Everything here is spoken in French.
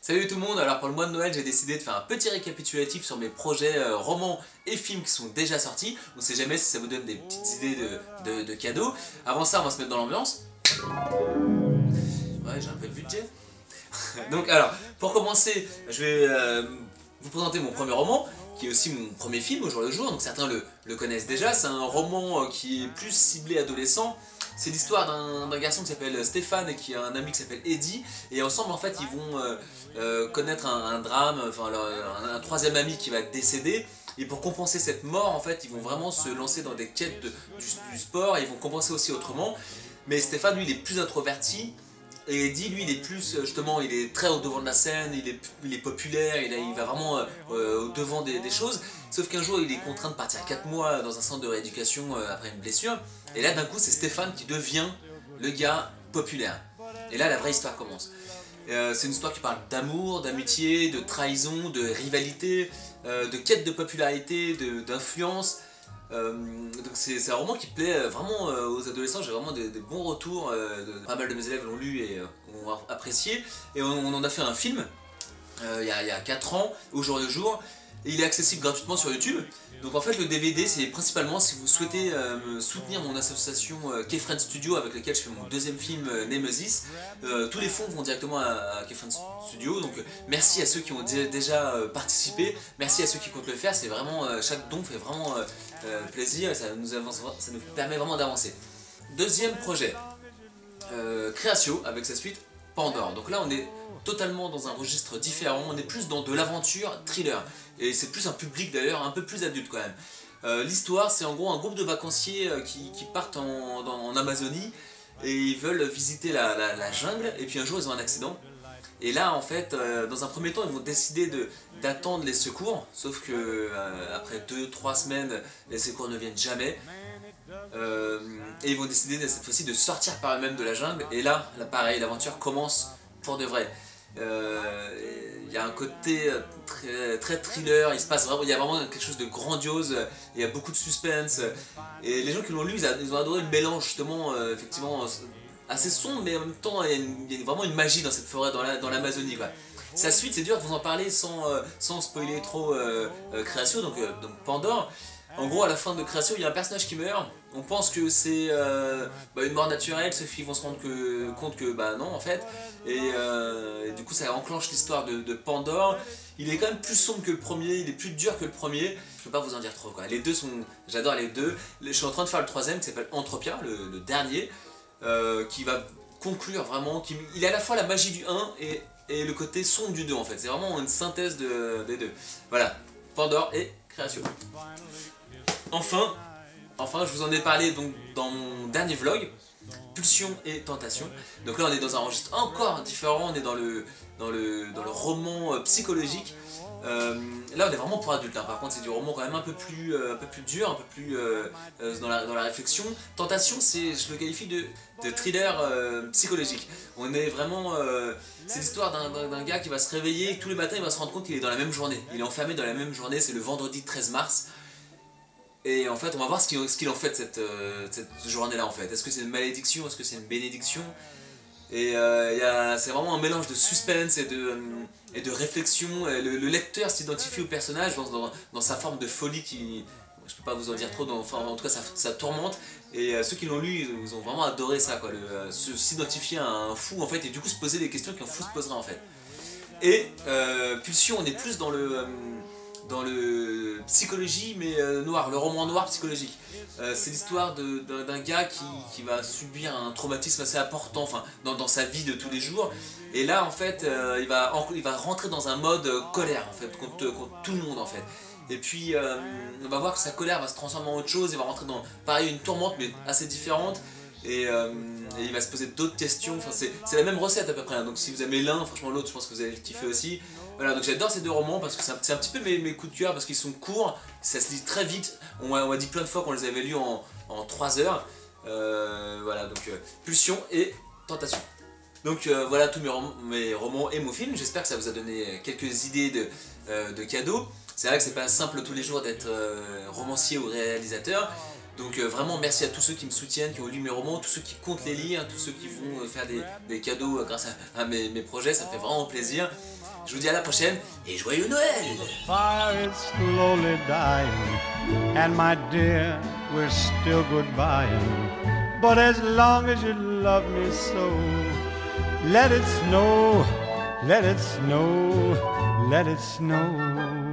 Salut tout le monde, alors pour le mois de Noël j'ai décidé de faire un petit récapitulatif sur mes projets romans et films qui sont déjà sortis. On sait jamais si ça vous donne des petites idées de cadeaux. Avant ça on va se mettre dans l'ambiance. Ouais, j'ai un peu de budget. Donc alors, pour commencer, je vais vous présenter mon premier roman, qui est aussi mon premier film au jour le jour, donc certains le connaissent déjà. C'est un roman qui est plus ciblé adolescent. C'est l'histoire d'un garçon qui s'appelle Stéphane et qui a un ami qui s'appelle Eddie, et ensemble en fait ils vont connaître un drame, enfin un troisième ami qui va décéder. Et pour compenser cette mort, en fait, ils vont vraiment se lancer dans des quêtes du sport, et ils vont compenser aussi autrement. Mais Stéphane, lui, il est plus introverti, et Eddie, lui, il est plus, justement, il est très au devant de la scène, il est populaire, il va vraiment au devant des choses. Sauf qu'un jour, il est contraint de partir 4 mois dans un centre de rééducation après une blessure. Et là, d'un coup, c'est Stéphane qui devient le gars populaire. Et là, la vraie histoire commence. C'est une histoire qui parle d'amour, d'amitié, de trahison, de rivalité, de quête de popularité, d'influence. Donc c'est un roman qui plaît vraiment aux adolescents. J'ai vraiment des bons retours, pas mal de mes élèves l'ont lu et ont apprécié. Et on en a fait un film il y a 4 ans, au jour le jour. Et il est accessible gratuitement sur YouTube. Donc en fait le DVD c'est principalement si vous souhaitez soutenir mon association K-Friend Studio, avec laquelle je fais mon deuxième film Nemesis. Tous les fonds vont directement à K-Friend Studio, donc merci à ceux qui ont déjà participé, merci à ceux qui comptent le faire. C'est vraiment, chaque don fait vraiment plaisir et ça nous permet vraiment d'avancer. Deuxième projet, Créatio avec sa suite Pandore. Donc là on est totalement dans un registre différent, on est plus dans de l'aventure thriller, et c'est plus un public d'ailleurs un peu plus adulte quand même. L'histoire c'est en gros un groupe de vacanciers qui partent en Amazonie, et ils veulent visiter la jungle, et puis un jour ils ont un accident. Et là en fait, dans un premier temps ils vont décider d'attendre les secours, sauf que après 2-3 semaines les secours ne viennent jamais. Et ils vont décider cette fois-ci de sortir par eux-mêmes de la jungle, et là pareil, l'aventure commence pour de vrai. Il y a un côté très thriller, il y a vraiment quelque chose de grandiose, il y a beaucoup de suspense, et les gens qui l'ont lu ils ont adoré le mélange justement, effectivement assez sombre, mais en même temps il y a vraiment une magie dans cette forêt, dans l'Amazonie quoi. Sa suite, c'est dur de vous en parler sans spoiler trop Créatio, donc Pandore. En gros, à la fin de Créatio, il y a un personnage qui meurt. On pense que c'est une mort naturelle, sauf qu'ils vont se rendre compte que bah non en fait. Et du coup, ça enclenche l'histoire de Pandore. Il est quand même plus sombre que le premier, il est plus dur que le premier. Je peux pas vous en dire trop quoi. Les deux sont, j'adore les deux. Je suis en train de faire le troisième qui s'appelle Entropia, le dernier, qui va conclure vraiment. Il a à la fois la magie du 1 et le côté sombre du 2 en fait. C'est vraiment une synthèse des deux. Voilà, Pandore et Créatio. Enfin, je vous en ai parlé donc dans mon dernier vlog, Pulsion et Tentation. Donc là on est dans un registre encore différent, on est dans le roman psychologique. Là on est vraiment pour adultes, hein. Par contre c'est du roman quand même un peu plus dur, un peu plus dans la réflexion. Tentation, je le qualifie de thriller psychologique. On est vraiment, c'est l'histoire d'un gars qui va se réveiller et tous les matins il va se rendre compte qu'il est dans la même journée. Il est enfermé dans la même journée, c'est le vendredi 13 mars. Et en fait, on va voir ce qu'il en fait de cette journée-là en fait. Est-ce que c'est une malédiction? Est-ce que c'est une bénédiction? Et c'est vraiment un mélange de suspense et de réflexion. Le lecteur s'identifie au personnage dans sa forme de folie qui... Je peux pas vous en dire trop, enfin, en tout cas ça tourmente. Et ceux qui l'ont lu, ils ont vraiment adoré ça, quoi. S'identifier à un fou en fait, et du coup se poser des questions qu'un fou se poserait en fait. Et Pulsion, on est plus dans le psychologie, mais noir, le roman noir psychologique. C'est l'histoire d'un gars qui va subir un traumatisme assez important, enfin, dans sa vie de tous les jours. Et là, en fait, il va rentrer dans un mode colère, en fait, contre tout le monde, en fait. Et puis, on va voir que sa colère va se transformer en autre chose, il va rentrer dans, pareil, une tourmente, mais assez différente. Et il va se poser d'autres questions, enfin, c'est la même recette à peu près, hein. Donc si vous aimez l'un, franchement l'autre, je pense que vous allez le kiffer aussi. Voilà, donc j'adore ces deux romans parce que c'est un petit peu mes coups de cœur, parce qu'ils sont courts, ça se lit très vite. On m'a dit plein de fois qu'on les avait lus en 3 heures. Voilà, donc Pulsion et Tentation. Donc voilà tous mes romans et mon film. J'espère que ça vous a donné quelques idées de cadeaux. C'est vrai que c'est pas simple tous les jours d'être romancier ou réalisateur. Donc vraiment merci à tous ceux qui me soutiennent, qui ont lu mes romans, tous ceux qui comptent les lire, tous ceux qui vont faire des cadeaux grâce à mes projets, ça me fait vraiment plaisir. Je vous dis à la prochaine et joyeux Noël. Fire is slowly dying, and my dear, we're still goodbying. But as long as you love me so, let it snow, let it snow, let it snow.